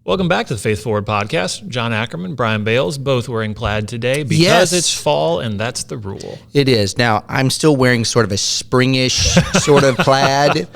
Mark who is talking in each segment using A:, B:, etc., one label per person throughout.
A: Welcome back to the Faith Forward podcast. John Ackerman, Brian Bales, both wearing plaid today because it's fall and that's the rule.
B: It is. Now, I'm still wearing sort of a springish sort of plaid.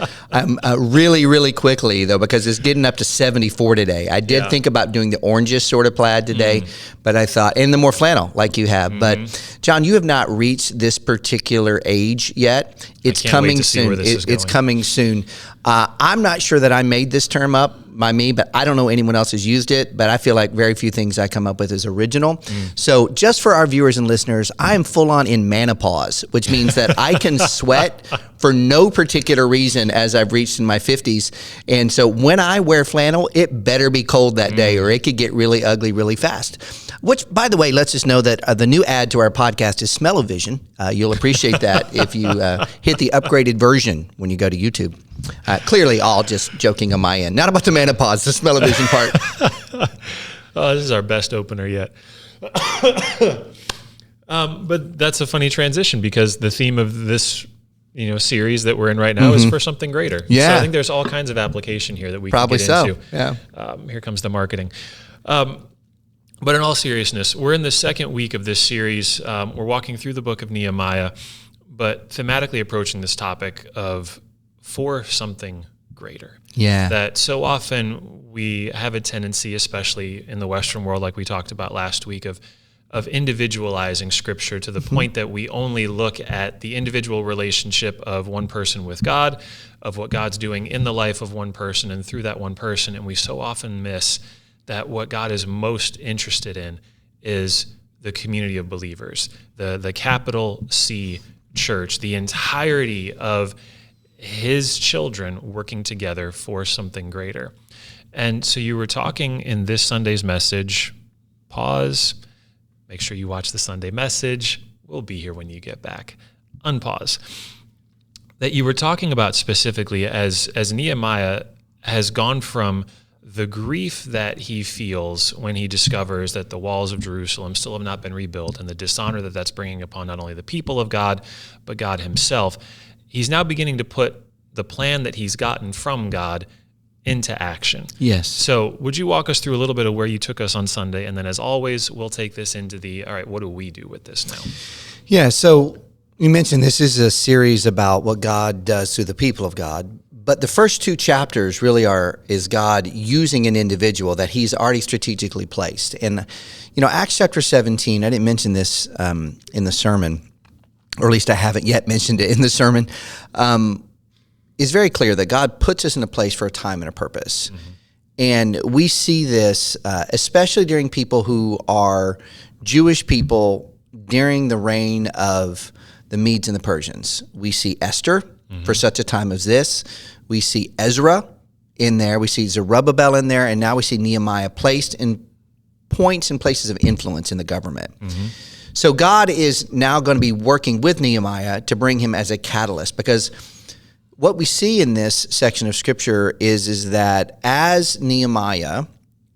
B: Really quickly, though, because it's getting up to 74 today. I did think about doing the orangish sort of plaid today, but I thought, and the more flannel like you have. But, John, you have not reached this particular age yet. It's coming soon. It's coming soon. I'm not sure that I made this term up by me, but I don't know anyone else has used it, but I feel like very few things I come up with is original. So just for our viewers and listeners, I am full on in menopause, which means that I can sweat for no particular reason as I've reached in my 50s. And so when I wear flannel, it better be cold that day or it could get really ugly really fast. Which, by the way, lets us know that the new ad to our podcast is Smell-O-Vision. You'll appreciate that if you hit the upgraded version when you go to YouTube. Clearly, all just joking on my end. Not about the menopause, the Smell-O-Vision part.
A: This is our best opener yet. But that's a funny transition because the theme of this series that we're in right now is for something greater.
B: Yeah.
A: So I think there's all kinds of application here that we can get into. Yeah. Here comes the marketing. But in all seriousness, we're in the second week of this series. We're walking through the book of Nehemiah, but thematically approaching this topic of for something greater.
B: Yeah.
A: That so often we have a tendency, especially in the Western world, like we talked about last week, of individualizing Scripture to the point that we only look at the individual relationship of one person with God, of what God's doing in the life of one person and through that one person, and we so often miss that what God is most interested in is the community of believers, the capital C church, the entirety of his children working together for something greater. And so you were talking in this Sunday's message, pause, make sure you watch the Sunday message. We'll be here when you get back. Unpause. That you were talking about specifically as Nehemiah has gone from the grief that he feels when he discovers that the walls of Jerusalem still have not been rebuilt and the dishonor that that's bringing upon not only the people of God, but God himself. He's now beginning to put the plan that he's gotten from God into action.
B: Yes.
A: So would you walk us through a little bit of where you took us on Sunday? And then as always, we'll take this into all right, what do we do with this now?
B: Yeah, so you mentioned this is a series about what God does through the people of God. But the first two chapters really is God using an individual that he's already strategically placed. And, Acts chapter 17, I didn't mention this in the sermon, or at least I haven't yet mentioned it in the sermon, is very clear that God puts us in a place for a time and a purpose. And we see this, especially during people who are Jewish people during the reign of the Medes and the Persians. We see Esther for such a time as this. We see Ezra in there. We see Zerubbabel in there. And now we see Nehemiah placed in points and places of influence in the government. So God is now going to be working with Nehemiah to bring him as a catalyst, because what we see in this section of Scripture is that as Nehemiah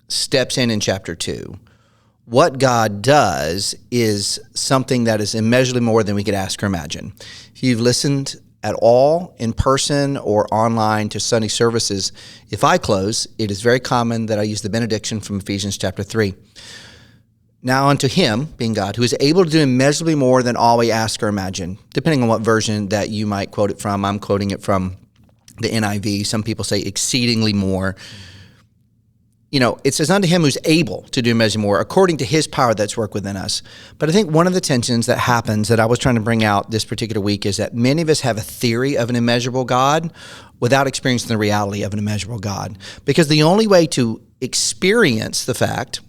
B: steps in chapter 2, what God does is something that is immeasurably more than we could ask or imagine. If you've listened at all in person or online to Sunday services, if I close, it is very common that I use the benediction from Ephesians chapter 3. Now unto him, being God, who is able to do immeasurably more than all we ask or imagine, depending on what version that you might quote it from. I'm quoting it from the NIV. Some people say exceedingly more. It says, unto him who's able to do immeasurably more, according to his power that's worked within us. But I think one of the tensions that happens that I was trying to bring out this particular week is that many of us have a theory of an immeasurable God without experiencing the reality of an immeasurable God. Because the only way to experience the fact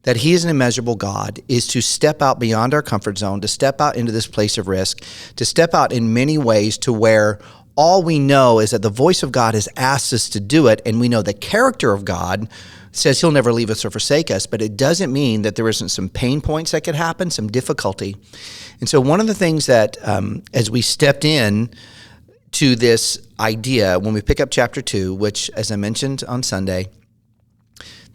B: that he is an immeasurable God is to step out beyond our comfort zone, to step out into this place of risk, to step out in many ways to where all we know is that the voice of God has asked us to do it, and we know the character of God says he'll never leave us or forsake us, but it doesn't mean that there isn't some pain points that could happen, some difficulty. And so one of the things that, as we stepped in to this idea, when we pick up chapter 2, which, as I mentioned on Sunday,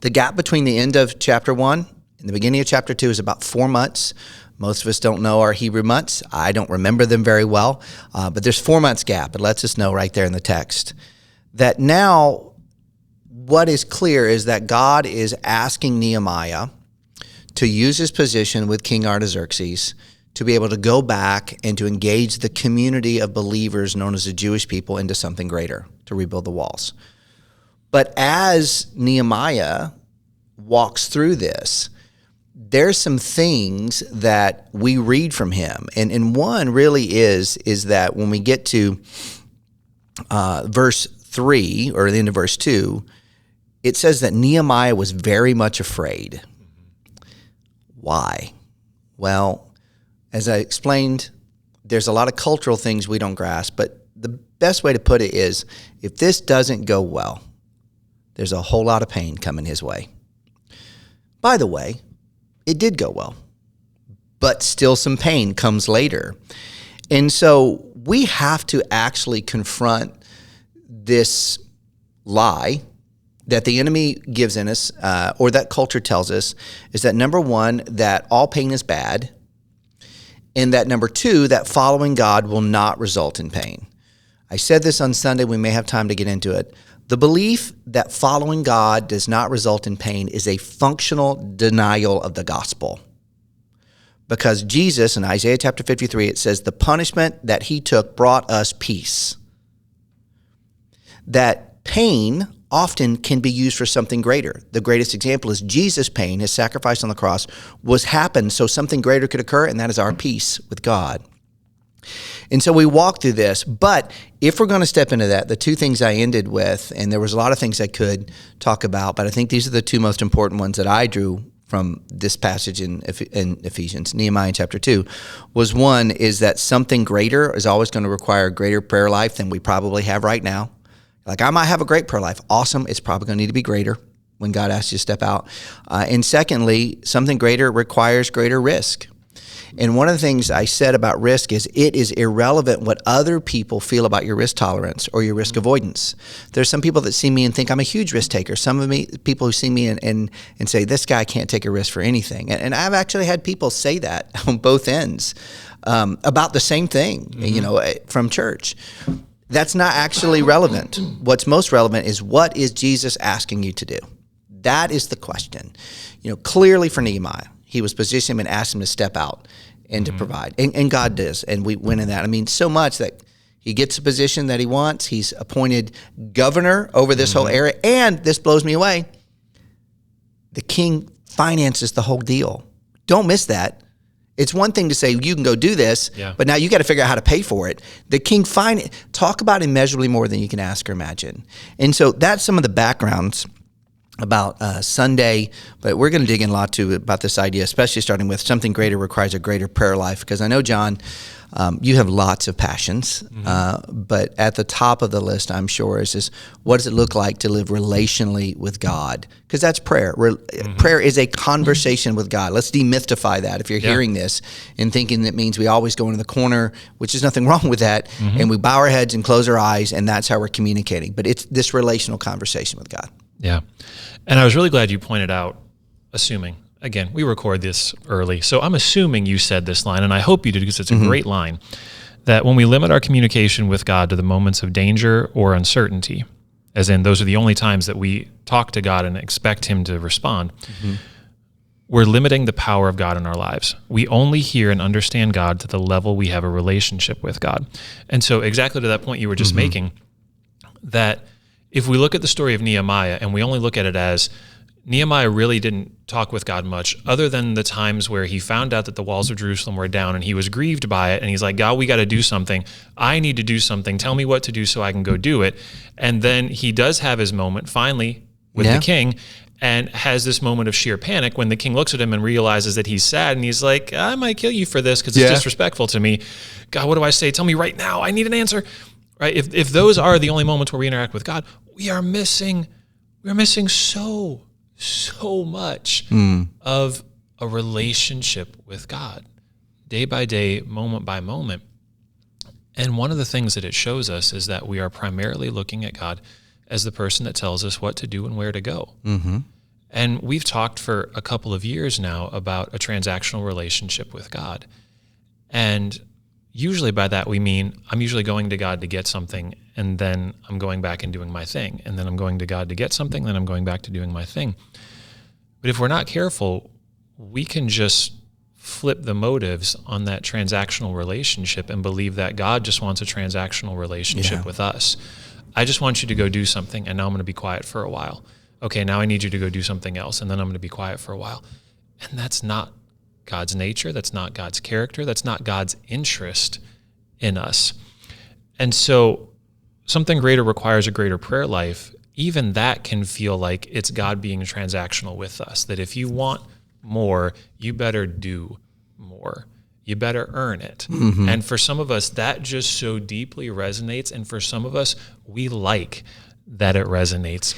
B: the gap between the end of chapter 1 and the beginning of chapter 2 is about 4 months. Most of us don't know our Hebrew months. I don't remember them very well, but there's 4 months gap. It lets us know right there in the text that now what is clear is that God is asking Nehemiah to use his position with King Artaxerxes to be able to go back and to engage the community of believers known as the Jewish people into something greater, to rebuild the walls. But as Nehemiah walks through this, there's some things that we read from him. And one really is that when we get to verse 3, or the end of verse 2, it says that Nehemiah was very much afraid. Why? Well, as I explained, there's a lot of cultural things we don't grasp, but the best way to put it is, if this doesn't go well, there's a whole lot of pain coming his way. By the way, it did go well, but still some pain comes later. And so we have to actually confront this lie that the enemy gives in us, or that culture tells us, is that number one, that all pain is bad, and that number two, that following God will not result in pain. I said this on Sunday, we may have time to get into it. The belief that following God does not result in pain is a functional denial of the gospel. Because Jesus, in Isaiah chapter 53, it says, the punishment that he took brought us peace. That pain often can be used for something greater. The greatest example is Jesus' pain, his sacrifice on the cross, happened so something greater could occur, and that is our peace with God. And so we walk through this, but if we're going to step into that, the two things I ended with, and there was a lot of things I could talk about, but I think these are the two most important ones that I drew from this passage in Ephesians, Nehemiah chapter 2, was one is that something greater is always going to require a greater prayer life than we probably have right now. Like, I might have a great prayer life. Awesome. It's probably going to need to be greater when God asks you to step out. And secondly, something greater requires greater risk. And one of the things I said about risk is it is irrelevant what other people feel about your risk tolerance or your risk avoidance. There's some people that see me and think I'm a huge risk taker. Some of me, people who see me and say, this guy can't take a risk for anything. And I've actually had people say that on both ends about the same thing, from church. That's not actually relevant. What's most relevant is, what is Jesus asking you to do? That is the question. Clearly for Nehemiah, he was positioned and asked him to step out and to provide. And God does. And we went in that. I mean, so much that he gets a position that he wants. He's appointed governor over this whole area. And this blows me away. The king finances the whole deal. Don't miss that. It's one thing to say, you can go do this, but now you got to figure out how to pay for it. The king talk about immeasurably more than you can ask or imagine. And so that's some of the backgrounds about Sunday, but we're going to dig in a lot too about this idea, especially starting with something greater requires a greater prayer life. Because I know, John, you have lots of passions, but at the top of the list, I'm sure, is what does it look like to live relationally with God? Because that's prayer. Prayer is a conversation with God. Let's demystify that. If you're hearing this and thinking that means we always go into the corner, which is nothing wrong with that, and we bow our heads and close our eyes, and that's how we're communicating. But it's this relational conversation with God.
A: Yeah. And I was really glad you pointed out, assuming, again, we record this early, so I'm assuming you said this line, and I hope you did because it's a great line, that when we limit our communication with God to the moments of danger or uncertainty, as in those are the only times that we talk to God and expect him to respond, we're limiting the power of God in our lives. We only hear and understand God to the level we have a relationship with God. And so exactly to that point you were just making, that if we look at the story of Nehemiah and we only look at it as Nehemiah really didn't talk with God much, other than the times where he found out that the walls of Jerusalem were down and he was grieved by it. And he's like, God, we got to do something. I need to do something. Tell me what to do so I can go do it. And then he does have his moment finally with the king, and has this moment of sheer panic when the king looks at him and realizes that he's sad. And he's like, I might kill you for this because it's disrespectful to me. God, what do I say? Tell me right now. I need an answer. Right? If those are the only moments where we interact with God, we are missing so much of a relationship with God, day by day, moment by moment. And one of the things that it shows us is that we are primarily looking at God as the person that tells us what to do and where to go. And we've talked for a couple of years now about a transactional relationship with God. And usually by that we mean I'm usually going to God to get something, and then I'm going back and doing my thing, and then I'm going to God to get something, then I'm going back to doing my thing. But if we're not careful, we can just flip the motives on that transactional relationship and believe that God just wants a transactional relationship with us. I just want you to go do something, and now I'm going to be quiet for a while. Okay, now I need you to go do something else, and then I'm going to be quiet for a while. And that's not God's nature. That's not God's character. That's not God's interest in us. And so something greater requires a greater prayer life. Even that can feel like it's God being transactional with us, that if you want more, you better do more. You better earn it. Mm-hmm. And for some of us, that just so deeply resonates. And for some of us, we like that it resonates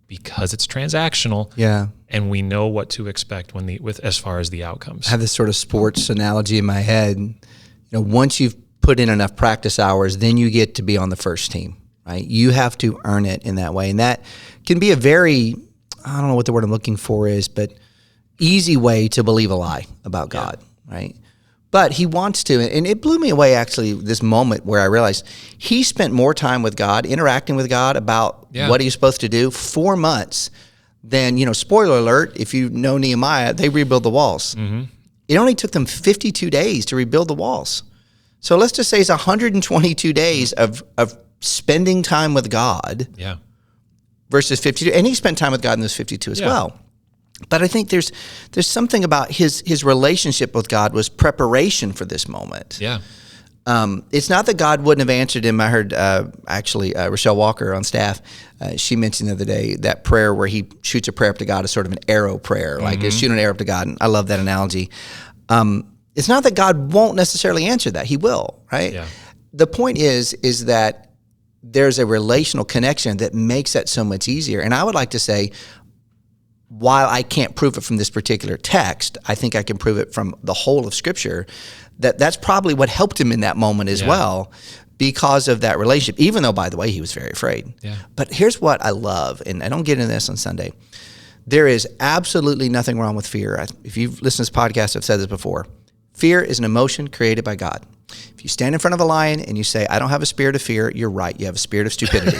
A: because it's transactional.
B: Yeah.
A: And we know what to expect with as far as the outcomes.
B: I have this sort of sports analogy in my head. You know, once you've put in enough practice hours, then you get to be on the first team, right? You have to earn it in that way. And that can be a very, I don't know what the word I'm looking for is, but easy way to believe a lie about God, right? But he wants to, and it blew me away actually, this moment where I realized he spent more time with God, interacting with God about what he's supposed to do, 4 months, than, spoiler alert, if you know Nehemiah, they rebuild the walls. Mm-hmm. It only took them 52 days to rebuild the walls. So let's just say it's 122 days of spending time with God versus 52. And he spent time with God in those 52 as well. But I think there's something about his relationship with God was preparation for this moment.
A: Yeah.
B: It's not that God wouldn't have answered him. I heard Rochelle Walker on staff, she mentioned the other day that prayer where he shoots a prayer up to God is sort of an arrow prayer, like shooting an arrow up to God. And I love that analogy. It's not that God won't necessarily answer that. He will, right? Yeah. The point is that there's a relational connection that makes that so much easier. And I would like to say, while I can't prove it from this particular text, I think I can prove it from the whole of Scripture, that's probably what helped him in that moment as well, because of that relationship, even though, by the way, he was very afraid. Yeah. But here's what I love, and I don't get into this on Sunday. There is absolutely nothing wrong with fear. If you've listened to this podcast, I've said this before. Fear is an emotion created by God. If you stand in front of a lion and you say, I don't have a spirit of fear, you're right. You have a spirit of stupidity.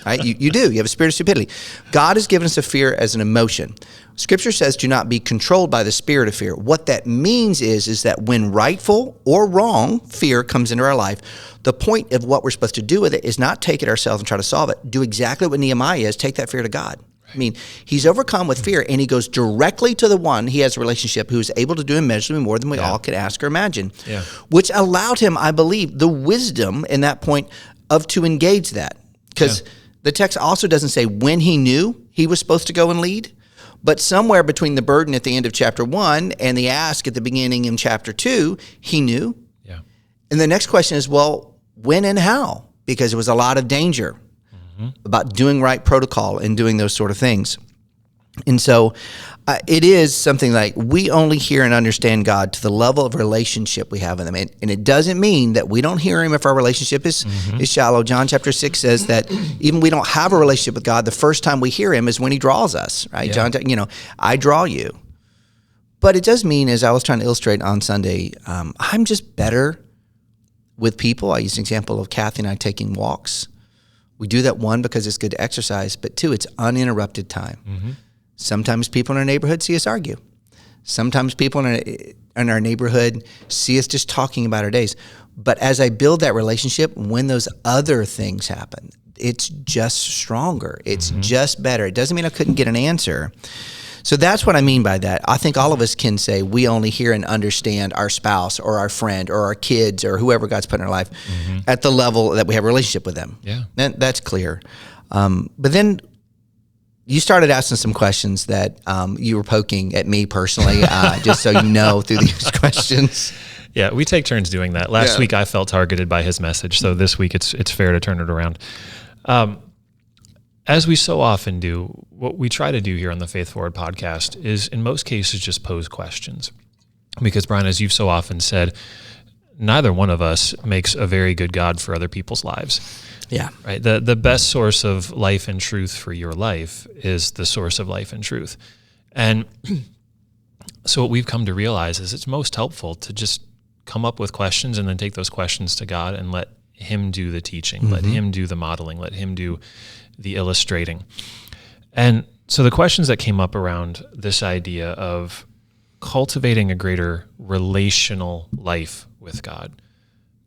B: Right? You do. You have a spirit of stupidity. God has given us a fear as an emotion. Scripture says, do not be controlled by the spirit of fear. What that means is that when rightful or wrong fear comes into our life, the point of what we're supposed to do with it is not take it ourselves and try to solve it. Do exactly what Nehemiah is. Take that fear to God. I mean, he's overcome with fear, and he goes directly to the one he has a relationship who is able to do immeasurably more than we all could ask or imagine, which allowed him, I believe, the wisdom in that point to engage that. Because the text also doesn't say when he knew he was supposed to go and lead, but somewhere between the burden at the end of chapter 1 and the ask at the beginning in chapter 2, he knew. Yeah. And the next question is, well, when and how? Because there was a lot of danger about doing right protocol and doing those sort of things. And so it is something like we only hear and understand God to the level of relationship we have with him. And it doesn't mean that we don't hear him if our relationship is shallow. John chapter 6 says that even we don't have a relationship with God, the first time we hear him is when he draws us, right? Yeah. John, I draw you. But it does mean, as I was trying to illustrate on Sunday, I'm just better with people. I used an example of Kathy and I taking walks. We do that, one, because it's good to exercise, but two, it's uninterrupted time. Mm-hmm. Sometimes people in our neighborhood see us argue. Sometimes people in our neighborhood see us just talking about our days. But as I build that relationship, when those other things happen, it's just stronger. It's just better. It doesn't mean I couldn't get an answer. So that's what I mean by that. I think all of us can say we only hear and understand our spouse or our friend or our kids or whoever God's put in our life at the level that we have a relationship with them. Yeah, that's clear. But then you started asking some questions that you were poking at me personally, just so you know through these questions.
A: Yeah, we take turns doing that. Last week I felt targeted by his message, so this week it's fair to turn it around. As we so often do, what we try to do here on the Faith Forward podcast is, in most cases, just pose questions. Because, Brian, as you've so often said, neither one of us makes a very good God for other people's lives. Yeah. Right? The best source of life and truth for your life is the source of life and truth. And so what we've come to realize is it's most helpful to just come up with questions and then take those questions to God and let him do the teaching, let him do the modeling, let him do the illustrating. And so the questions that came up around this idea of cultivating a greater relational life with God,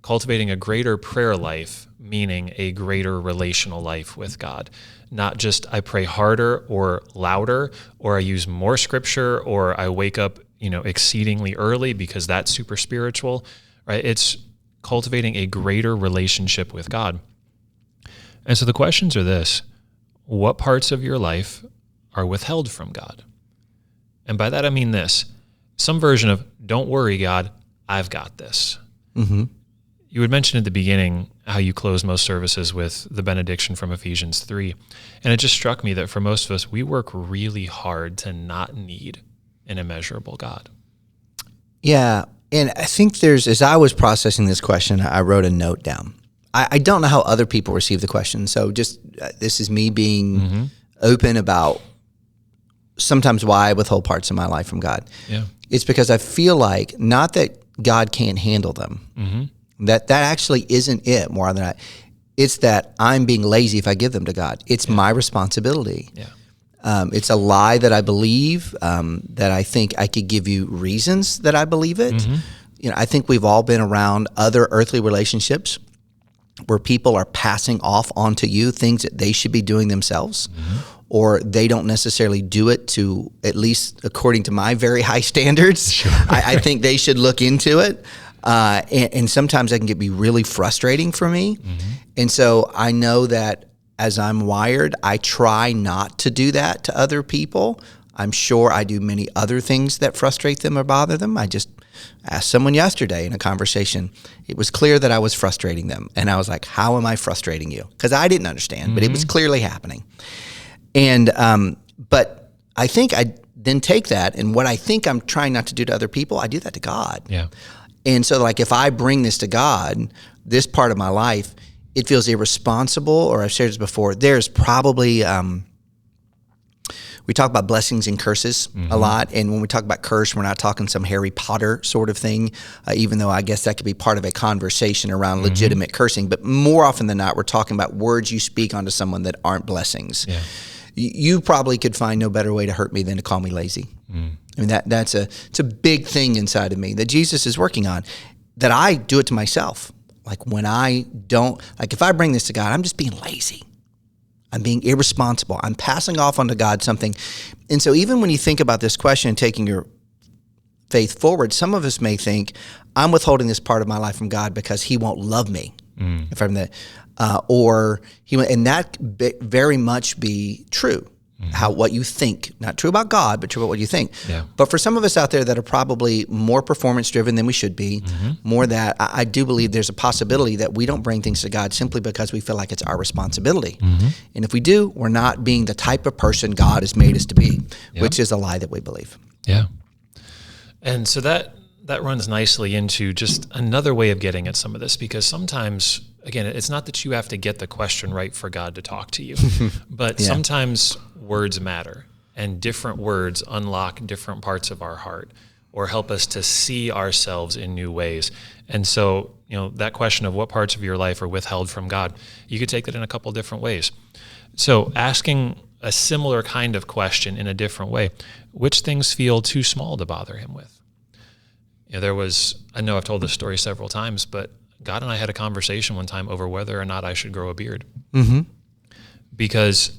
A: cultivating a greater prayer life, meaning a greater relational life with God. Not just I pray harder or louder, or I use more scripture, or I wake up, exceedingly early because that's super spiritual, right? It's cultivating a greater relationship with God. And so the questions are this: what parts of your life are withheld from God? And by that I mean this: some version of, don't worry, God, I've got this.
B: Mm-hmm.
A: You had mentioned at the beginning how you close most services with the benediction from Ephesians 3. And it just struck me that for most of us, we work really hard to not need an immeasurable God.
B: Yeah. And I think as I was processing this question, I wrote a note down. I don't know how other people receive the question. So just this is me being open about sometimes why I withhold parts of my life from God.
A: Yeah.
B: It's because I feel like, not that God can't handle them, that actually isn't it more than it's that I'm being lazy if I give them to God. It's my responsibility.
A: Yeah.
B: It's a lie that I believe, that I think I could give you reasons that I believe it. I think we've all been around other earthly relationships where people are passing off onto you things that they should be doing themselves, or they don't necessarily do it to, at least according to my very high standards. Sure. I think they should look into it. And sometimes that can be really frustrating for me. And so I know that as I'm wired, I try not to do that to other people. I'm sure I do many other things that frustrate them or bother them. I just asked someone yesterday in a conversation. It was clear that I was frustrating them. And I was like, how am I frustrating you? Because I didn't understand, but it was clearly happening. And but I think I then take that, and what I think I'm trying not to do to other people, I do that to God.
A: Yeah.
B: And so, like, if I bring this to God, this part of my life, it feels irresponsible, or I've shared this before, there's probably, we talk about blessings and curses a lot, and when we talk about curse, we're not talking some Harry Potter sort of thing, even though I guess that could be part of a conversation around legitimate cursing, but more often than not, we're talking about words you speak onto someone that aren't blessings.
A: Yeah.
B: You probably could find no better way to hurt me than to call me lazy. I mean, it's a big thing inside of me that Jesus is working on, that I do it to myself. Like when I don't, like if I bring this to God, I'm just being lazy. I'm being irresponsible. I'm passing off onto God something. And so even when you think about this question and taking your faith forward, some of us may think, I'm withholding this part of my life from God because he won't love me. If I'm that, and that very much be true. What you think, not true about God, but true about what you think.
A: Yeah.
B: But for some of us out there that are probably more performance driven than we should be, more that I do believe there's a possibility that we don't bring things to God simply because we feel like it's our responsibility. And if we do, we're not being the type of person God has made us to be, which is a lie that we believe.
A: Yeah. And so that runs nicely into just another way of getting at some of this, because sometimes, again, it's not that you have to get the question right for God to talk to you, but sometimes words matter, and different words unlock different parts of our heart or help us to see ourselves in new ways. And so, that question of what parts of your life are withheld from God, you could take that in a couple different ways. So asking a similar kind of question in a different way: which things feel too small to bother him with? I know I've told this story several times, but God and I had a conversation one time over whether or not I should grow a beard. Because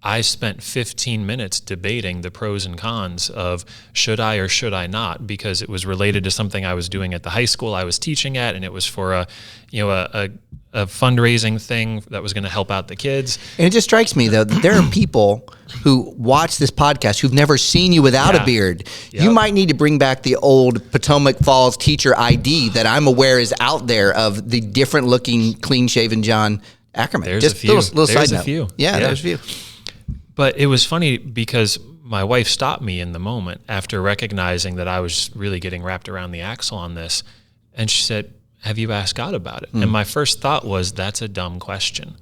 A: I spent 15 minutes debating the pros and cons of should I or should I not, because it was related to something I was doing at the high school I was teaching at, and it was for a fundraising thing that was going to help out the kids.
B: And it just strikes me, though, that there are people who watch this podcast who've never seen you without a beard. Yep. You might need to bring back the old Potomac Falls teacher ID that I'm aware is out there of the different looking, clean-shaven John Ackerman.
A: There's
B: just
A: a few.
B: Little
A: There's
B: side
A: a
B: note.
A: few.
B: Yeah, there's a few.
A: But it was funny because my wife stopped me in the moment after recognizing that I was really getting wrapped around the axle on this. And she said, have you asked God about it? And my first thought was, that's a dumb question.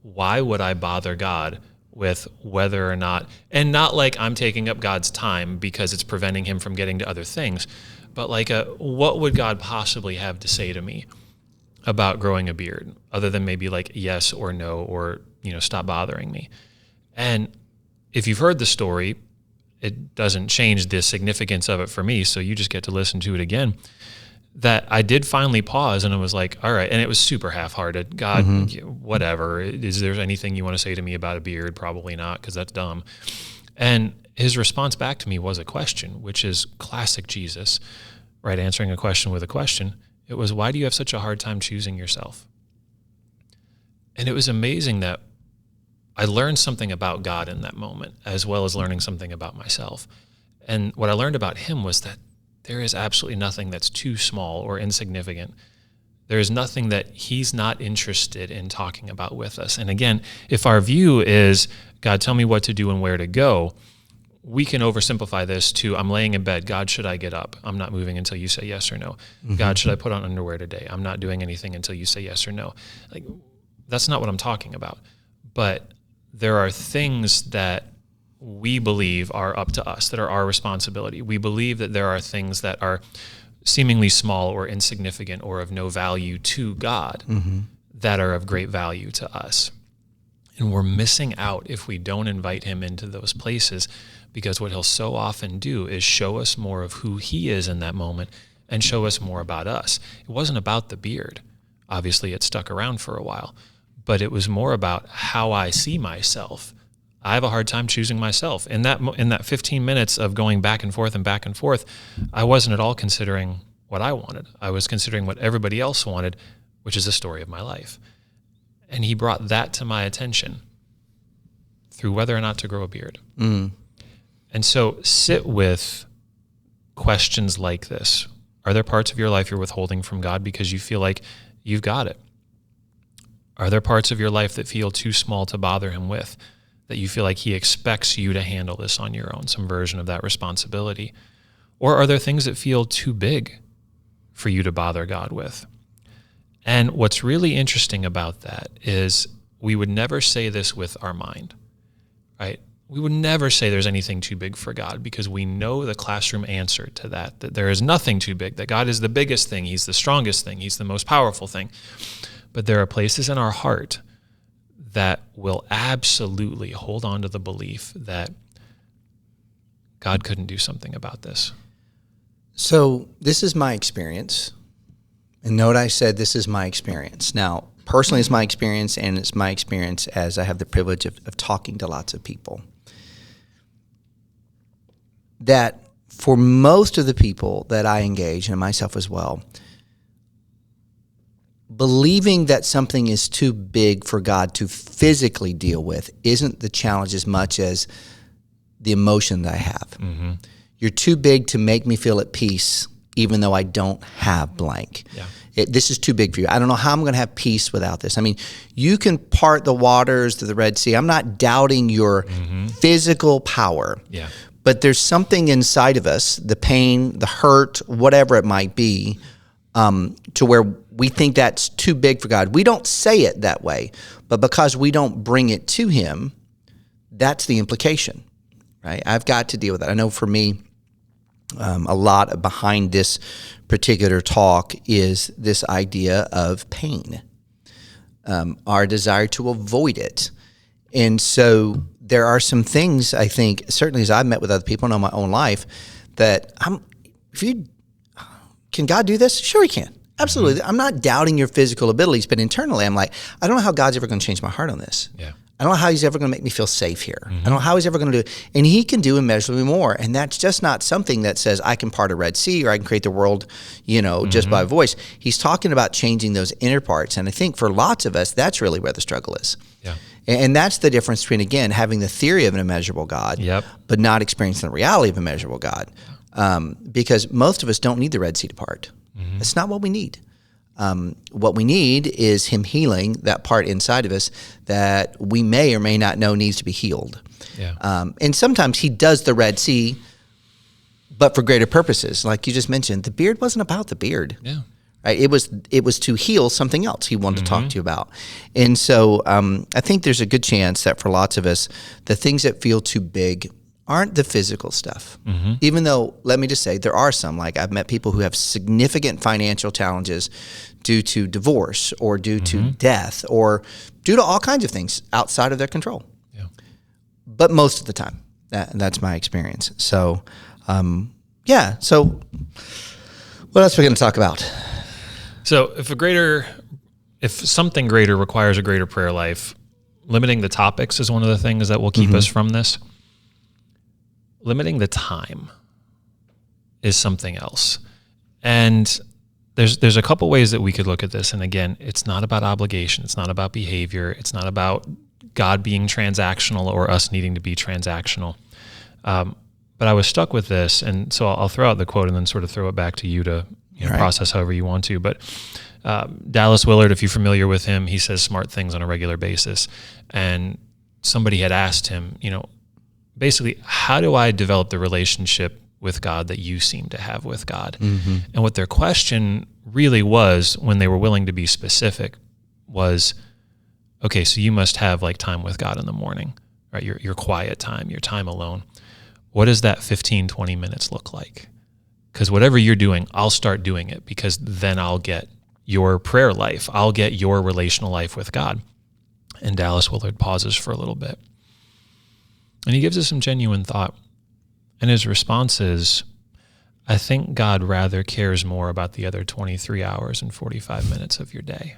A: Why would I bother God with whether or not, and not like I'm taking up God's time because it's preventing him from getting to other things, but like what would God possibly have to say to me about growing a beard, other than maybe like yes or no, or, stop bothering me. And if you've heard the story, it doesn't change the significance of it for me, so you just get to listen to it again, that I did finally pause, and I was like, all right, and it was super half-hearted. God, whatever, is there anything you want to say to me about a beard? Probably not, because that's dumb. And his response back to me was a question, which is classic Jesus, right? Answering a question with a question. It was, why do you have such a hard time choosing yourself? And it was amazing that I learned something about God in that moment, as well as learning something about myself. And what I learned about him was that there is absolutely nothing that's too small or insignificant. There is nothing that he's not interested in talking about with us. And again, if our view is, God, tell me what to do and where to go, we can oversimplify this to, I'm laying in bed, God, should I get up? I'm not moving until you say yes or no. God, should I put on underwear today? I'm not doing anything until you say yes or no. Like, that's not what I'm talking about. But there are things that we believe are up to us, that are our responsibility. We believe that there are things that are seemingly small or insignificant or of no value to God that are of great value to us. And we're missing out if we don't invite him into those places, because what he'll so often do is show us more of who he is in that moment and show us more about us. It wasn't about the beard. Obviously, it stuck around for a while, but it was more about how I see myself. I have a hard time choosing myself. In that 15 minutes of going back and forth, I wasn't at all considering what I wanted. I was considering what everybody else wanted, which is the story of my life. And he brought that to my attention through whether or not to grow a beard. And so sit with questions like this. Are there parts of your life you're withholding from God because you feel like you've got it? Are there parts of your life that feel too small to bother him with, that you feel like he expects you to handle this on your own, some version of that responsibility? Or are there things that feel too big for you to bother God with? And what's really interesting about that is we would never say this with our mind, right? We would never say there's anything too big for God, because we know the classroom answer to that there is nothing too big, that God is the biggest thing, he's the strongest thing, he's the most powerful thing. But there are places in our heart that will absolutely hold on to the belief that God couldn't do something about this.
B: So this is my experience. And note I said this is my experience. Now, personally, it's my experience, and it's my experience as I have the privilege of talking to lots of people. That for most of the people that I engage, and myself as well, believing that something is too big for God to physically deal with isn't the challenge as much as the emotion that I have. You're too big to make me feel at peace, even though I don't have blank. This is too big for you. I don't know how I'm going to have peace without this. I mean, you can part the waters to the Red Sea. I'm not doubting your physical power. But there's something inside of us, the pain, the hurt, whatever it might be, to where we think that's too big for God. We don't say it that way, but because we don't bring it to him, that's the implication, right? I've got to deal with that. I know for me, a lot behind this particular talk is this idea of pain, our desire to avoid it. And so there are some things, I think, certainly as I've met with other people in my own life, that can God do this? Sure he can. Absolutely. I'm not doubting your physical abilities, but internally I'm like, I don't know how God's ever going to change my heart on this. I don't know how he's ever going to make me feel safe here. I don't know how he's ever going to do it. And he can do immeasurably more. And that's just not something that says I can part a Red Sea or I can create the world, just by voice. He's talking about changing those inner parts. And I think for lots of us, that's really where the struggle is. And that's the difference between, again, having the theory of an immeasurable God, but not experiencing the reality of a immeasurable God. Because most of us don't need the Red Sea to part. That's not what we need. What we need is him healing that part inside of us that we may or may not know needs to be healed. And sometimes he does the Red Sea, but for greater purposes. Like you just mentioned, the beard wasn't about the beard. Right? It was to heal something else he wanted to talk to you about. And so I think there's a good chance that for lots of us, the things that feel too big aren't the physical stuff.
A: Mm-hmm.
B: Even though, let me just say, there are some. Like I've met people who have significant financial challenges due to divorce or due to death or due to all kinds of things outside of their control.
A: Yeah.
B: But most of the time, that's my experience. So, So, what else are we going to talk about?
A: So, if something greater requires a greater prayer life, limiting the topics is one of the things that will keep us from this. Limiting the time is something else. And there's a couple ways that we could look at this. And again, it's not about obligation. It's not about behavior. It's not about God being transactional or us needing to be transactional. But I was stuck with this. And so I'll throw out the quote and then sort of throw it back to you to process however you want to. But Dallas Willard, if you're familiar with him, he says smart things on a regular basis. And somebody had asked him, basically, how do I develop the relationship with God that you seem to have with God? Mm-hmm. And what their question really was, when they were willing to be specific, was, okay, so you must have like time with God in the morning, right? Your quiet time, your time alone. What does that 15, 20 minutes look like? Because whatever you're doing, I'll start doing it, because then I'll get your prayer life. I'll get your relational life with God. And Dallas Willard pauses for a little bit. And he gives us some genuine thought. And his response is, I think God rather cares more about the other 23 hours and 45 minutes of your day.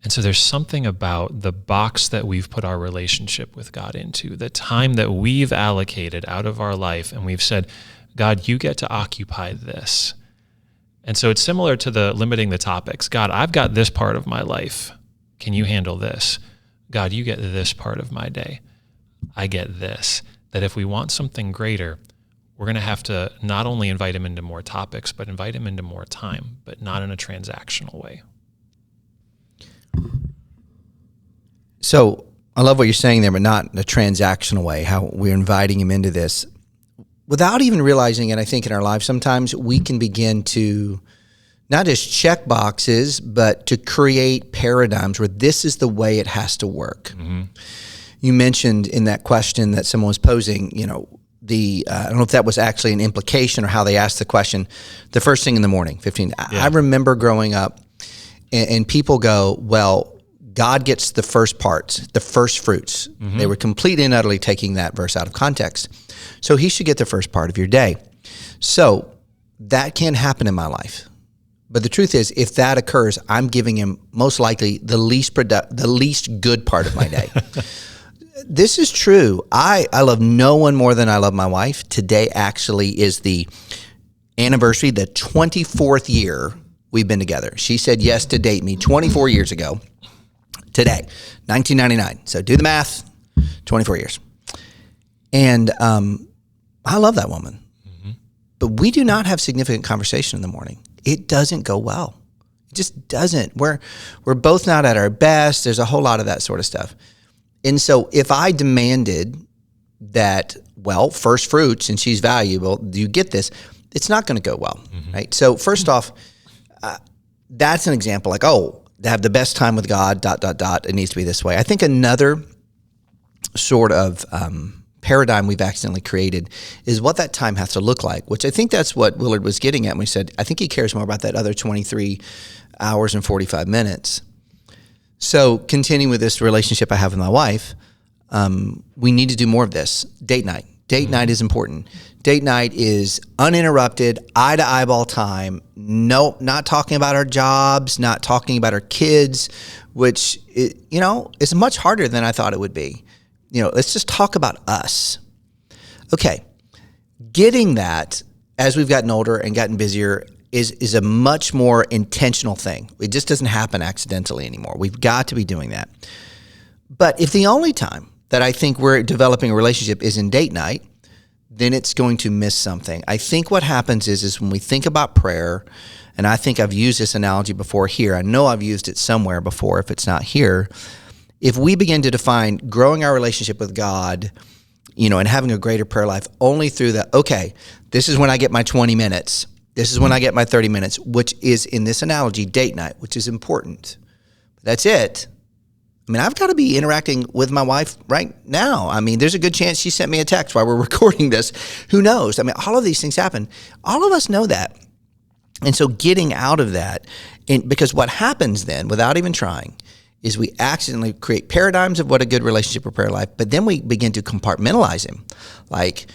A: And so there's something about the box that we've put our relationship with God into, the time that we've allocated out of our life, and we've said, God, you get to occupy this. And so it's similar to the limiting the topics. God, I've got this part of my life. Can you handle this? God, you get this part of my day. I get this. That if we want something greater, we're going to have to not only invite him into more topics, but invite him into more time, but not in a transactional way.
B: So I love what you're saying there, but not in a transactional way, how we're inviting him into this. Without even realizing it, I think in our lives, sometimes we can begin to not just check boxes, but to create paradigms where this is the way it has to work. Mm-hmm. You mentioned in that question that someone was posing, I don't know if that was actually an implication or how they asked the question, the first thing in the morning, 15. Yeah. I remember growing up and people go, well, God gets the first parts, the first fruits. Mm-hmm. They were completely and utterly taking that verse out of context. So he should get the first part of your day. So that can happen in my life. But the truth is, if that occurs, I'm giving him most likely the least good part of my day. This is true. I love no one more than I love my wife. Today actually is the anniversary, the 24th year we've been together. She said yes to date me 24 years ago today, 1999. So do the math, 24 years. And I love that woman. Mm-hmm. But we do not have significant conversation in the morning. It doesn't go well. It just doesn't. We're both not at our best. There's a whole lot of that sort of stuff. And so if I demanded that, well, first fruits and she's valuable, do you get this? It's not going to go well, right? So first off, that's an example like, to have the best time with God, ... It needs to be this way. I think another sort of paradigm we've accidentally created is what that time has to look like, which I think that's what Willard was getting at when he said, I think he cares more about that other 23 hours and 45 minutes. So continuing with this relationship I have with my wife, we need to do more of this. Date night. Date night is important. Date night is uninterrupted, eye-to-eyeball time. No, not talking about our jobs, not talking about our kids, which, is much harder than I thought it would be. Let's just talk about us. Okay. Getting that as we've gotten older and gotten busier is a much more intentional thing. It just doesn't happen accidentally anymore. We've got to be doing that. But if the only time that I think we're developing a relationship is in date night, then it's going to miss something. I think what happens is when we think about prayer, and I think I've used this analogy before here. I know I've used it somewhere before if it's not here. If we begin to define growing our relationship with God, and having a greater prayer life only through this is when I get my 20 minutes. This is when I get my 30 minutes, which is, in this analogy, date night, which is important. That's it. I mean, I've got to be interacting with my wife right now. I mean, there's a good chance she sent me a text while we're recording this. Who knows? I mean, all of these things happen. All of us know that. And so getting out of that, because what happens then, without even trying, is we accidentally create paradigms of what a good relationship or prayer life, but then we begin to compartmentalize him. Like,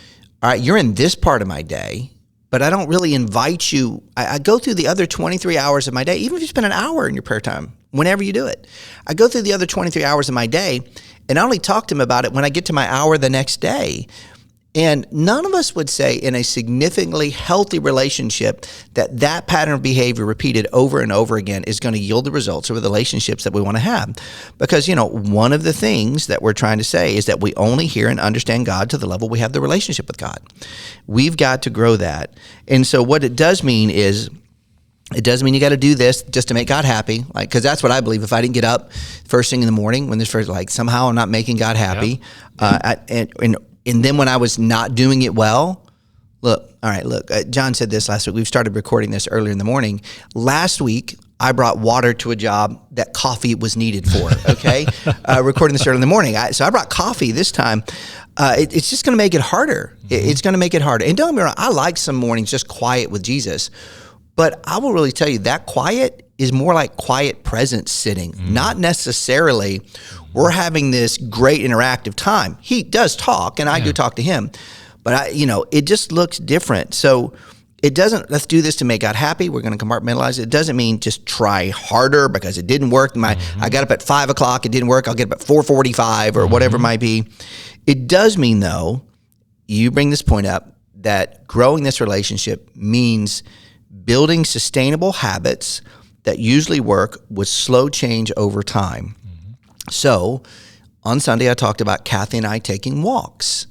B: all right, you're in this part of my day, but I don't really invite you. I go through the other 23 hours of my day, even if you spend an hour in your prayer time, whenever you do it. I go through the other 23 hours of my day, and I only talk to him about it when I get to my hour the next day. And none of us would say in a significantly healthy relationship that pattern of behavior repeated over and over again is going to yield the results of the relationships that we want to have. Because, one of the things that we're trying to say is that we only hear and understand God to the level we have the relationship with God. We've got to grow that. And so what it does mean is, it doesn't mean you got to do this just to make God happy, because that's what I believe. If I didn't get up first thing in the morning when this first, somehow I'm not making God happy, and then when I was not doing it well, look, John said this last week. We've started recording this earlier in the morning. Last week, I brought water to a job that coffee was needed for, okay? Recording this early in the morning. So I brought coffee this time. It's just going to make it harder. It's going to make it harder. And don't get me wrong, I like some mornings just quiet with Jesus. But I will really tell you that quiet is more like quiet presence sitting, not necessarily we're having this great interactive time. He does talk, and I do talk to him, but it just looks different. So it doesn't, let's do this to make God happy. We're going to compartmentalize it. It doesn't mean just try harder because it didn't work. I got up at 5 o'clock. It didn't work. I'll get up at 4:45 or whatever it might be. It does mean, though, you bring this point up, that growing this relationship means building sustainable habits that usually work with slow change over time. So on Sunday, I talked about Kathy and I taking walks.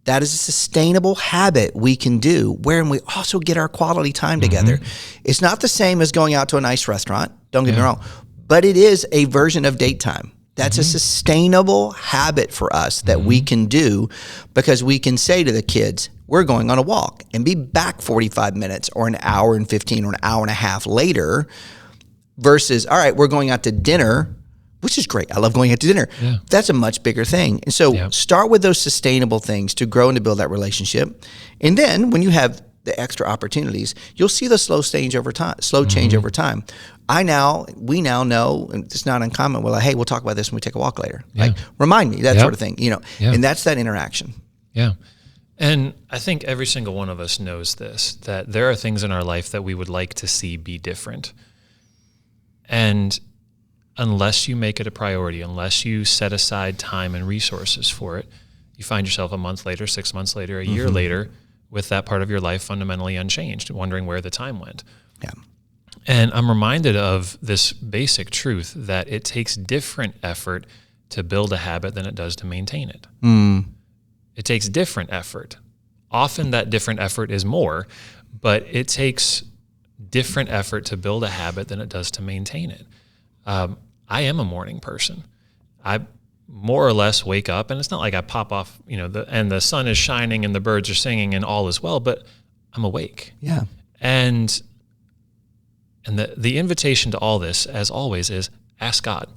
B: That is a sustainable habit we can do wherein we also get our quality time together. It's not the same as going out to a nice restaurant, don't get me wrong, but it is a version of date time. That's a sustainable habit for us that we can do, because we can say to the kids, we're going on a walk, and be back 45 minutes or an hour and 15 or an hour and a half later, versus, all right, we're going out to dinner, which is great. I love going out to dinner. Yeah. That's a much bigger thing. And so start with those sustainable things to grow and to build that relationship. And then when you have the extra opportunities, you'll see the slow change over time. We now know, and it's not uncommon, we're like, hey, we'll talk about this when we take a walk later. Remind me, that sort of thing, and that's that interaction.
A: Yeah. And I think every single one of us knows this, that there are things in our life that we would like to see be different. And unless you make it a priority, unless you set aside time and resources for it, you find yourself a month later, 6 months later, a year later, with that part of your life fundamentally unchanged, wondering where the time went.
B: Yeah.
A: And I'm reminded of this basic truth that it takes different effort to build a habit than it does to maintain it. It takes different effort. Often that different effort is more, but it takes different effort to build a habit than it does to maintain it. I am a morning person. I more or less wake up, and it's not like I pop off, and the sun is shining and the birds are singing and all is well, but I'm awake.
B: Yeah.
A: And the invitation to all this, as always, is ask God.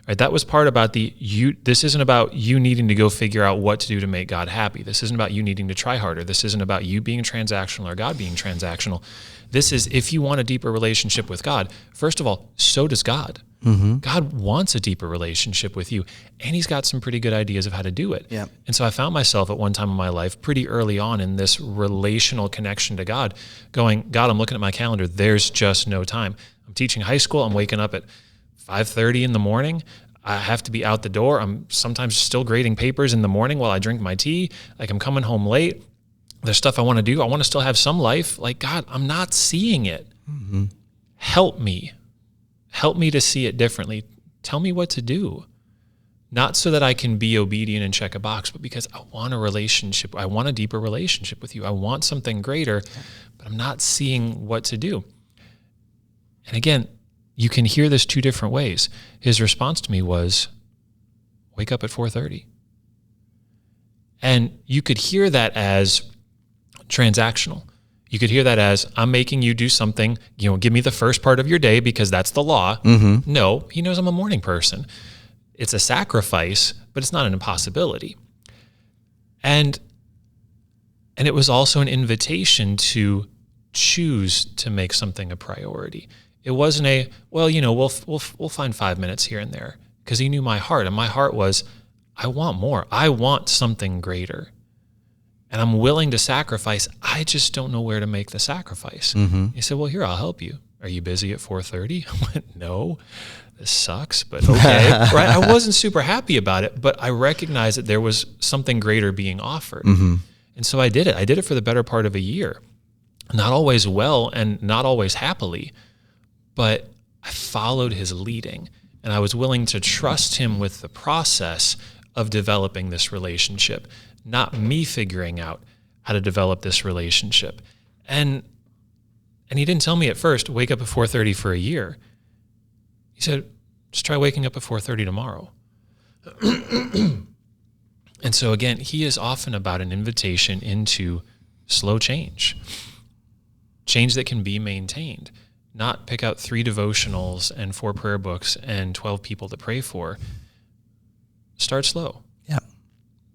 A: Right? That was part about this isn't about you needing to go figure out what to do to make God happy. This isn't about you needing to try harder. This isn't about you being transactional or God being transactional. This is, if you want a deeper relationship with God, first of all, so does God. God wants a deeper relationship with you, and he's got some pretty good ideas of how to do it.
B: Yeah.
A: And so I found myself at one time in my life, pretty early on in this relational connection to God, going, God, I'm looking at my calendar. There's just no time. I'm teaching high school. I'm waking up at 5:30 in the morning. I have to be out the door. I'm sometimes still grading papers in the morning while I drink my tea. I'm coming home late. There's stuff I want to do. I want to still have some life. God, I'm not seeing it. Help me. Help me to see it differently. Tell me what to do. Not so that I can be obedient and check a box, but because I want a relationship. I want a deeper relationship with you. I want something greater, but I'm not seeing what to do. And again, you can hear this two different ways. His response to me was, wake up at 4:30. And you could hear that as transactional. You could hear that as, I'm making you do something, give me the first part of your day because that's the law. No, he knows I'm a morning person. It's a sacrifice, but it's not an impossibility. And it was also an invitation to choose to make something a priority. It wasn't we'll find 5 minutes here and there, because he knew my heart, and my heart was, I want more. I want something greater. And I'm willing to sacrifice. I just don't know where to make the sacrifice. Mm-hmm. He said, well, here, I'll help you. Are you busy at 4:30? I went, no, this sucks, but okay. Right? I wasn't super happy about it, but I recognized that there was something greater being offered. Mm-hmm. And so I did it. I did it for the better part of a year. Not always well and not always happily, but I followed his leading, and I was willing to trust him with the process of developing this relationship, not me figuring out how to develop this relationship. And he didn't tell me at first, wake up at 4:30 for a year. He said, just try waking up at 4:30 tomorrow. And so again, he is often about an invitation into slow change that can be maintained, not pick out 3 devotionals and 4 prayer books and 12 people to pray for. Start slow.
B: Yeah.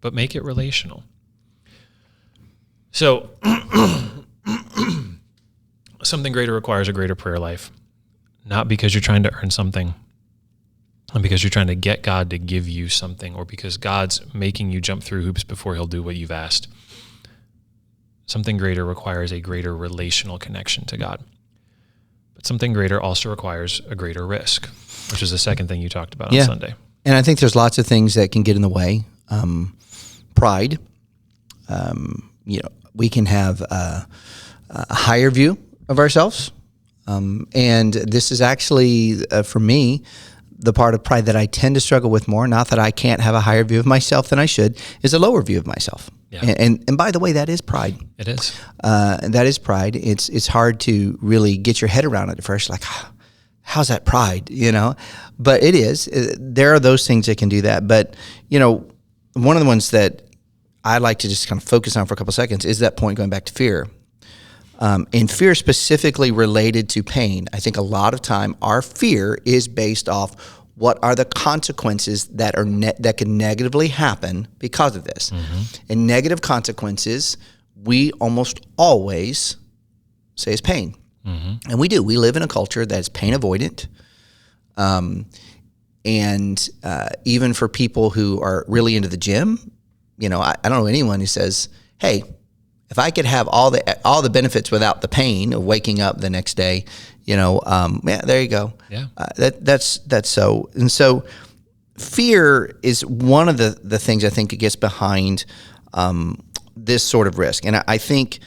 A: But make it relational. So something greater requires a greater prayer life, not because you're trying to earn something, and because you're trying to get God to give you something, or because God's making you jump through hoops before he'll do what you've asked. Something greater requires a greater relational connection to God. But something greater also requires a greater risk, which is the second thing you talked about on Sunday.
B: And I think there's lots of things that can get in the way. Pride. We can have a higher view of ourselves. And this is actually, for me, the part of pride that I tend to struggle with more, not that I can't have a higher view of myself than I should, is a lower view of myself. Yeah. And by the way, that is pride.
A: It is.
B: That is pride. It's hard to really get your head around it at first, like, how's that pride, But it is. There are those things that can do that. But, one of the ones that I like to just kind of focus on for a couple seconds is that point going back to fear. And fear specifically related to pain. I think a lot of time our fear is based off what are the consequences that are that can negatively happen because of this. Mm-hmm. And negative consequences, we almost always say is pain. Mm-hmm. And we do. We live in a culture that's pain avoidant. And even for people who are really into the gym, I don't know anyone who says, hey, if I could have all the benefits without the pain of waking up the next day, there you go.
A: Yeah.
B: That's so. And so fear is one of the things I think it gets behind this sort of risk. And I think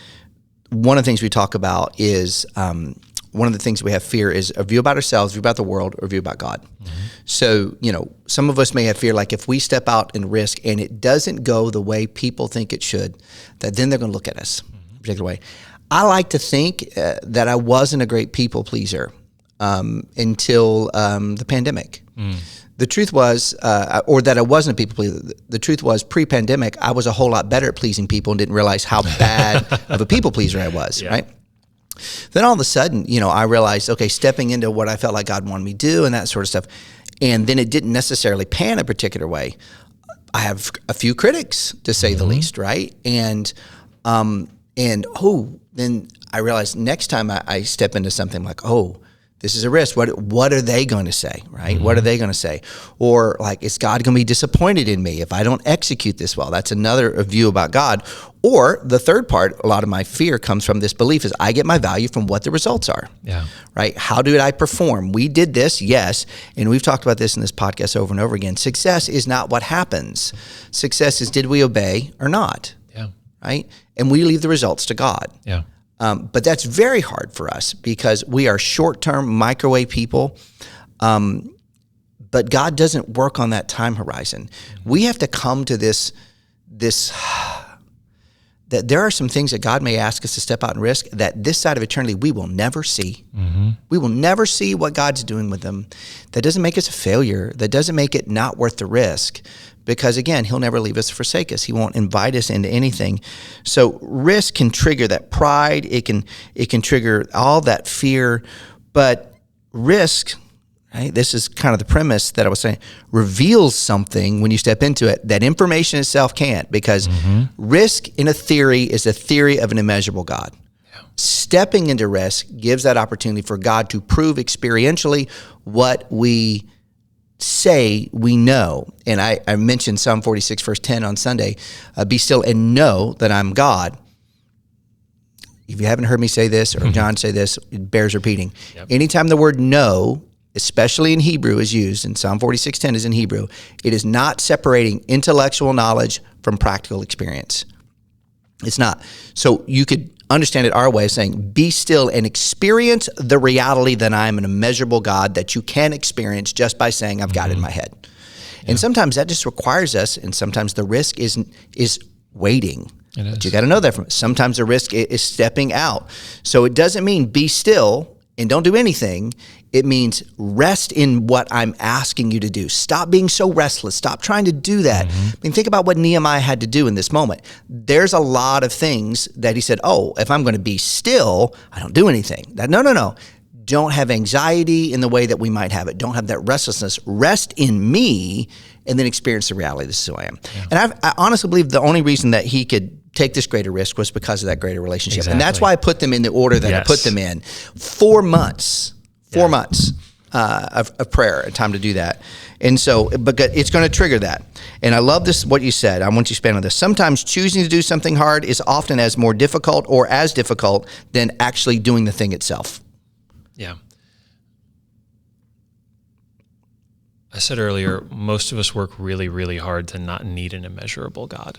B: one of the things we talk about is one of the things we have fear is a view about ourselves, a view about the world, or a view about God. Mm-hmm. So, some of us may have fear, like if we step out and risk and it doesn't go the way people think it should, that then they're going to look at us a particular way. I like to think that I wasn't a great people pleaser until the pandemic. Mm. The truth was, or that I wasn't a people pleaser. The truth was, pre-pandemic, I was a whole lot better at pleasing people and didn't realize how bad of a people pleaser I was, right? Then all of a sudden, I realized, okay, stepping into what I felt like God wanted me to do and that sort of stuff, and then it didn't necessarily pan a particular way. I have a few critics, to say the least, right? And then I realized next time I step into something like, this is a risk. What are they going to say, right? Mm-hmm. What are they going to say? Or like, is God going to be disappointed in me if I don't execute this well? That's another view about God. Or the third part, a lot of my fear comes from this belief is I get my value from what the results are, right? How did I perform? We did this, yes, and we've talked about this in this podcast over and over again. Success is not what happens. Success is did we obey or not, right? And we leave the results to God.
A: Yeah.
B: But that's very hard for us because we are short-term microwave people. But God doesn't work on that time horizon. Mm-hmm. We have to come to this that there are some things that God may ask us to step out and risk that this side of eternity we will never see. Mm-hmm. We will never see what God's doing with them. That doesn't make us a failure. That doesn't make it not worth the risk. Because again, he'll never leave us or forsake us. He won't invite us into anything. So risk can trigger that pride. It can trigger all that fear. But risk, right? This is kind of the premise that I was saying, reveals something when you step into it that information itself can't, because risk in a theory is a theory of an immeasurable God. Stepping into risk gives that opportunity for God to prove experientially what we say we know. And I mentioned Psalm 46, verse 10 on Sunday, be still and know that I'm God. If you haven't heard me say this or John say this, it bears repeating. Yep. Anytime the word know, especially in Hebrew, is used, and Psalm 46:10 is in Hebrew, it is not separating intellectual knowledge from practical experience. It's not. So you could understand it our way of saying, be still and experience the reality that I am an immeasurable God that you can experience just by saying I've got it in my head. Yeah. And sometimes that just requires us, and sometimes the risk is waiting. But you got to know that from it. Sometimes the risk is stepping out. So it doesn't mean be still and don't do anything. It means rest in what I'm asking you to do. Stop being so restless. Stop trying to do that. I mean, think about what Nehemiah had to do in this moment. There's a lot of things that he said, oh, if I'm going to be still, I don't do anything. No. Don't have anxiety in the way that we might have it. Don't have that restlessness. Rest in me and then experience the reality. This is who I am. Yeah. And I honestly believe the only reason that he could take this greater risk was because of that greater relationship. Exactly. And that's why I put them in the order that I put them in. 4 months. 4 months of prayer, a time to do that. And so, but it's going to trigger that. And I love this, what you said. I want you to expand on this. Sometimes choosing to do something hard is often as more difficult or as difficult than actually doing the thing itself.
A: Yeah. I said earlier, most of us work really, really hard to not need an immeasurable God.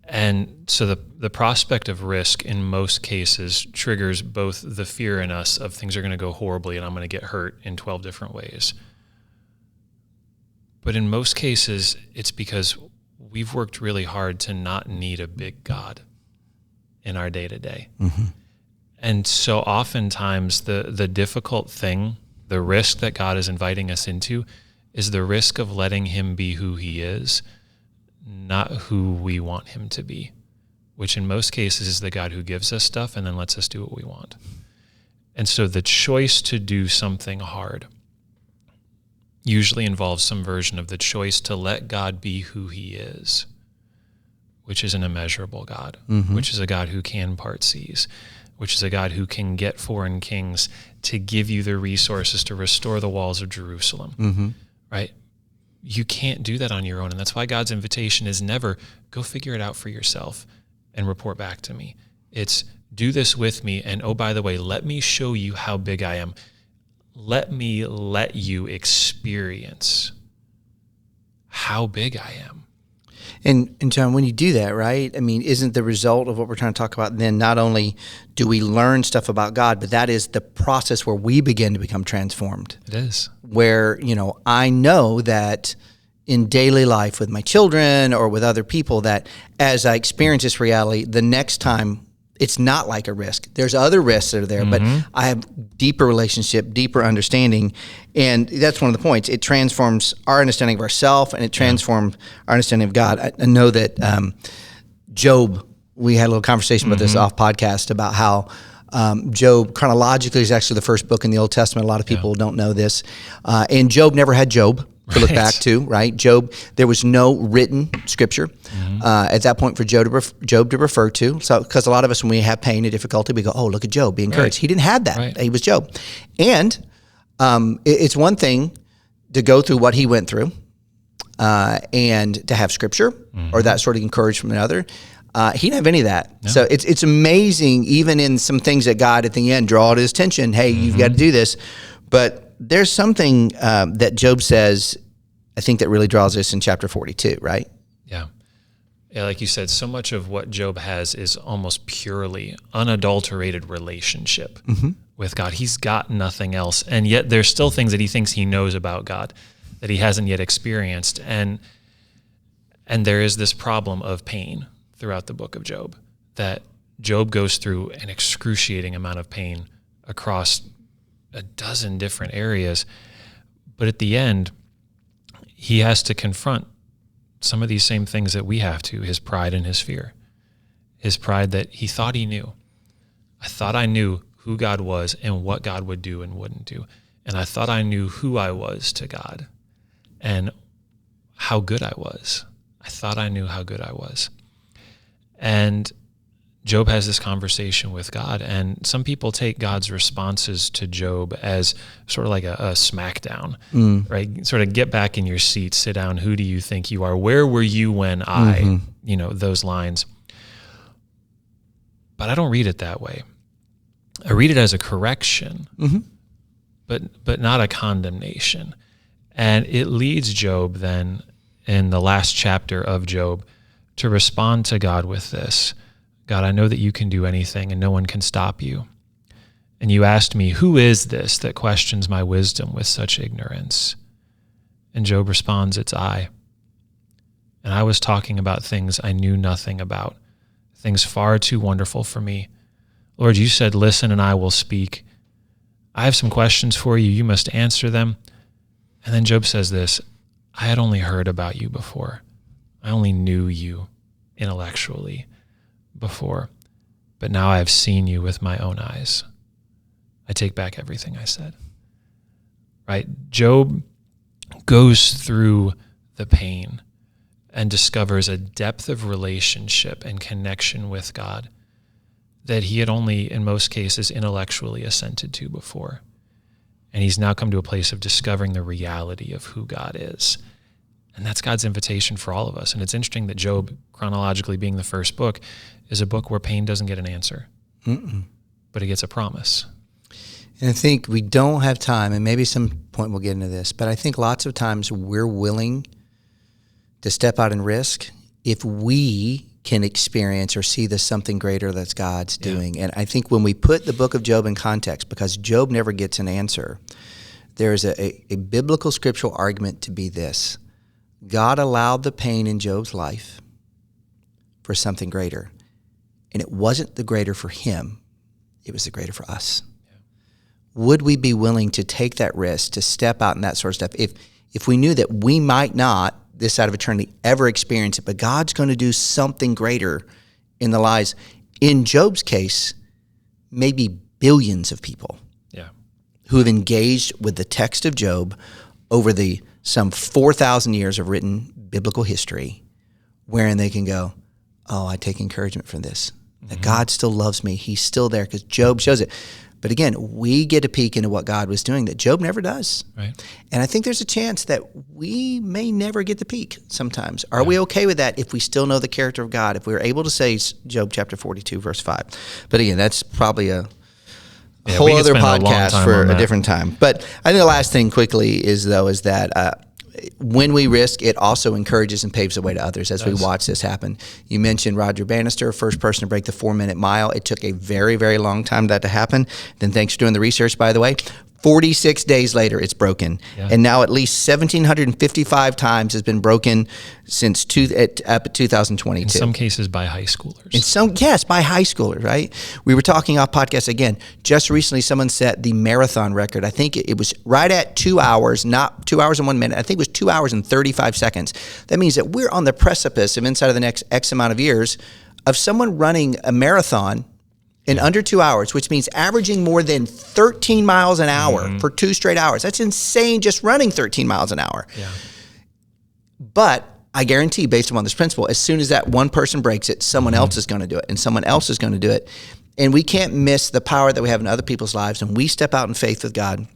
A: And so the prospect of risk in most cases triggers both the fear in us of things are going to go horribly and I'm going to get hurt in 12 different ways. But in most cases, it's because we've worked really hard to not need a big God in our day-to-day. And so oftentimes the difficult thing, the risk that God is inviting us into, is the risk of letting him be who he is, not who we want him to be, which in most cases is the God who gives us stuff and then lets us do what we want. And so the choice to do something hard usually involves some version of the choice to let God be who he is, which is an immeasurable God, which is a God who can part seas, which is a God who can get foreign kings to give you the resources to restore the walls of Jerusalem, right? You can't do that on your own. And that's why God's invitation is never go figure it out for yourself and report back to me. It's do this with me. And oh, by the way, let me show you how big I am. Let me let you experience how big I am.
B: And John, when you do that, right, I mean, isn't the result of what we're trying to talk about then not only do we learn stuff about God, but that is the process where we begin to become transformed.
A: It is.
B: Where, I know that in daily life with my children or with other people that as I experience this reality, the next time it's not like a risk. There's other risks that are there, but I have deeper relationship, deeper understanding. And that's one of the points. It transforms our understanding of ourselves and it transforms our understanding of God. I know that Job, we had a little conversation about this off podcast about how Job chronologically is actually the first book in the Old Testament. A lot of people don't know this. And Job never had Job to look back to, right? Job, there was no written scripture at that point for Job to refer to. So, because a lot of us, when we have pain and difficulty, we go, oh, look at Job, be encouraged. He didn't have that. He was Job. And it's one thing to go through what he went through and to have scripture or that sort of encouragement from another. He didn't have any of that. No. So it's amazing, even in some things that God at the end draw to his attention, hey, you've got to do this. But there's something that Job says, I think that really draws us in chapter 42, right?
A: Yeah. Yeah, like you said, so much of what Job has is almost purely unadulterated relationship with God. He's got nothing else. And yet there's still things that he thinks he knows about God that he hasn't yet experienced. And there is this problem of pain throughout the book of Job, that Job goes through an excruciating amount of pain across a dozen different areas. But at the end, he has to confront some of these same things that we have to, his pride and his fear. His pride that he thought he knew. I thought I knew who God was and what God would do and wouldn't do. and I thought I knew who I was to God and how good I was. I thought I knew how good I was. And Job has this conversation with God, and some people take God's responses to Job as sort of like a smackdown, right? Sort of get back in your seat, sit down. Who do you think you are? Where were you when I, those lines. But I don't read it that way. I read it as a correction, but not a condemnation. And it leads Job then in the last chapter of Job to respond to God with this. God, I know that you can do anything and no one can stop you. And you asked me, who is this that questions my wisdom with such ignorance? And Job responds, it's I. And I was talking about things I knew nothing about, things far too wonderful for me. Lord, you said, listen and I will speak. I have some questions for you. You must answer them. And then Job says this, I had only heard about you before. I only knew you intellectually before, but now I have seen you with my own eyes. I take back everything I said. Right? Job goes through the pain and discovers a depth of relationship and connection with God that he had only, in most cases, intellectually assented to before. And he's now come to a place of discovering the reality of who God is. And that's God's invitation for all of us. And it's interesting that Job, chronologically being the first book, is a book where pain doesn't get an answer, but it gets a promise.
B: And I think we don't have time, and maybe some point we'll get into this, but I think lots of times we're willing to step out and risk if we can experience or see the something greater that's God's doing. And I think when we put the book of Job in context, because Job never gets an answer, there is a biblical scriptural argument to be this. God allowed the pain in Job's life for something greater. And it wasn't the greater for him, it was the greater for us. Yeah. Would we be willing to take that risk, to step out and that sort of stuff, if we knew that we might not, this side of eternity, ever experience it, but God's going to do something greater in the lives, in Job's case, maybe billions of people who have engaged with the text of Job over the some 4,000 years of written biblical history, wherein they can go, oh, I take encouragement from this, that God still loves me. He's still there, because Job shows it. But again, we get a peek into what God was doing that Job never does. Right. And I think there's a chance that we may never get the peek sometimes. Are we okay with that if we still know the character of God, if we were able to say Job chapter 42, verse 5? But again, that's probably a whole other podcast for a different time. But I think the last thing quickly is that when we risk, it also encourages and paves the way to others as we watch this happen. You mentioned Roger Bannister, first person to break the 4-minute mile. It took a very, very long time for that to happen. Then thanks for doing the research, by the way. 46 days later, it's broken. Yeah. And now at least 1,755 times has been broken since 2022.
A: In some cases by high schoolers.
B: Yes, by high schoolers, right? We were talking off podcast again. Just recently, someone set the marathon record. I think it was right at 2 hours, not 2 hours and 1 minute. I think it was 2 hours and 35 seconds. That means that we're on the precipice of inside of the next X amount of years of someone running a marathon in under 2 hours, which means averaging more than 13 miles an hour for 2 straight hours. That's insane, just running 13 miles an hour. Yeah. But I guarantee, based upon this principle, as soon as that one person breaks it, someone else is going to do it, and someone else is going to do it. And we can't miss the power that we have in other people's lives. And we step out in faith with God,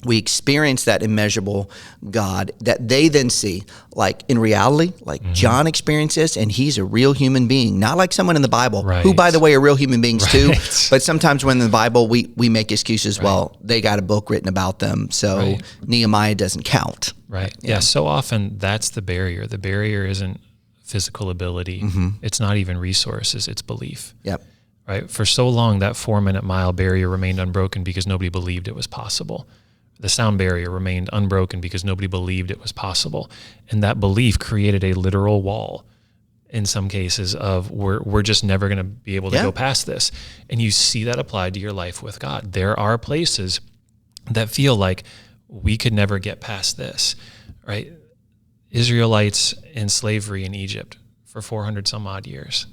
B: we experience that immeasurable God that they then see, like in reality, like John experiences, and he's a real human being, not like someone in the Bible, who, by the way, are real human beings too. But sometimes when in the Bible, we make excuses, well, they got a book written about them, so Nehemiah doesn't count. Right.
A: Yeah, so often that's the barrier. The barrier isn't physical ability. It's not even resources, it's belief. Yep. Right. For so long, that 4-minute mile barrier remained unbroken because nobody believed it was possible. The sound barrier remained unbroken because nobody believed it was possible. And that belief created a literal wall in some cases of we're just never going to be able to go past this. And you see that applied to your life with God. There are places that feel like we could never get past this, right? Israelites in slavery in Egypt for 400 some odd years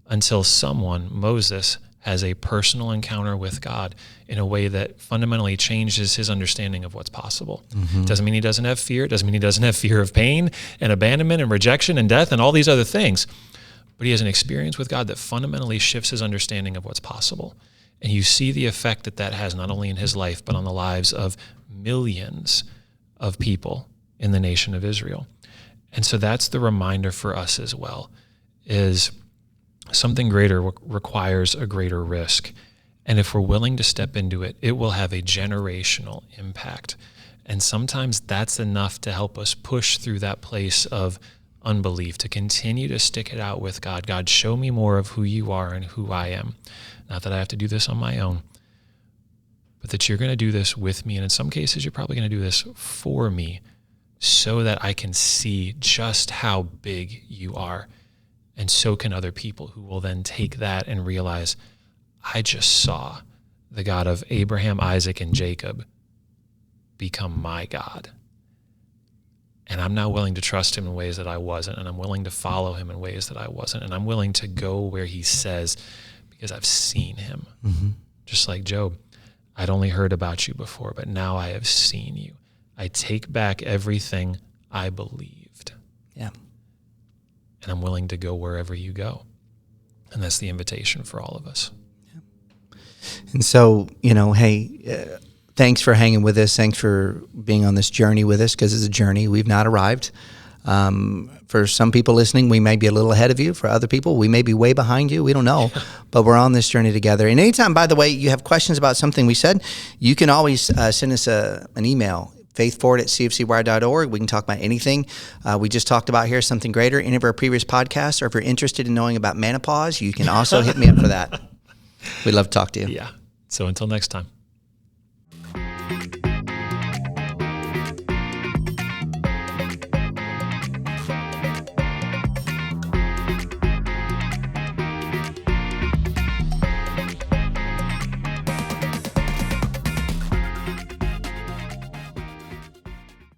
A: until someone, Moses, has a personal encounter with God in a way that fundamentally changes his understanding of what's possible. Doesn't mean he doesn't have fear. It doesn't mean he doesn't have fear of pain and abandonment and rejection and death and all these other things. But he has an experience with God that fundamentally shifts his understanding of what's possible. And you see the effect that that has not only in his life, but on the lives of millions of people in the nation of Israel. And so that's the reminder for us as well, is something greater requires a greater risk. And if we're willing to step into it, it will have a generational impact. And sometimes that's enough to help us push through that place of unbelief, to continue to stick it out with God. God, show me more of who you are and who I am. Not that I have to do this on my own, but that you're going to do this with me. And in some cases, you're probably going to do this for me so that I can see just how big you are. And so can other people, who will then take that and realize, I just saw the God of Abraham, Isaac, and Jacob become my God. And I'm now willing to trust him in ways that I wasn't, and I'm willing to follow him in ways that I wasn't, and I'm willing to go where he says, because I've seen him. Just like Job, I'd only heard about you before, but now I have seen you. I take back everything I believed.
B: Yeah.
A: And I'm willing to go wherever you go. And that's the invitation for all of us.
B: Yeah. And so, hey, thanks for hanging with us. Thanks for being on this journey with us, because it's a journey. We've not arrived. For some people listening, we may be a little ahead of you. For other people, we may be way behind you. We don't know. But we're on this journey together. And anytime, by the way, you have questions about something we said, you can always send us an email, faithforward@cfcwire.org. We can talk about anything we just talked about here, something greater, any of our previous podcasts, or if you're interested in knowing about menopause, you can also hit me up for that. We'd love to talk to you.
A: Yeah. So until next time.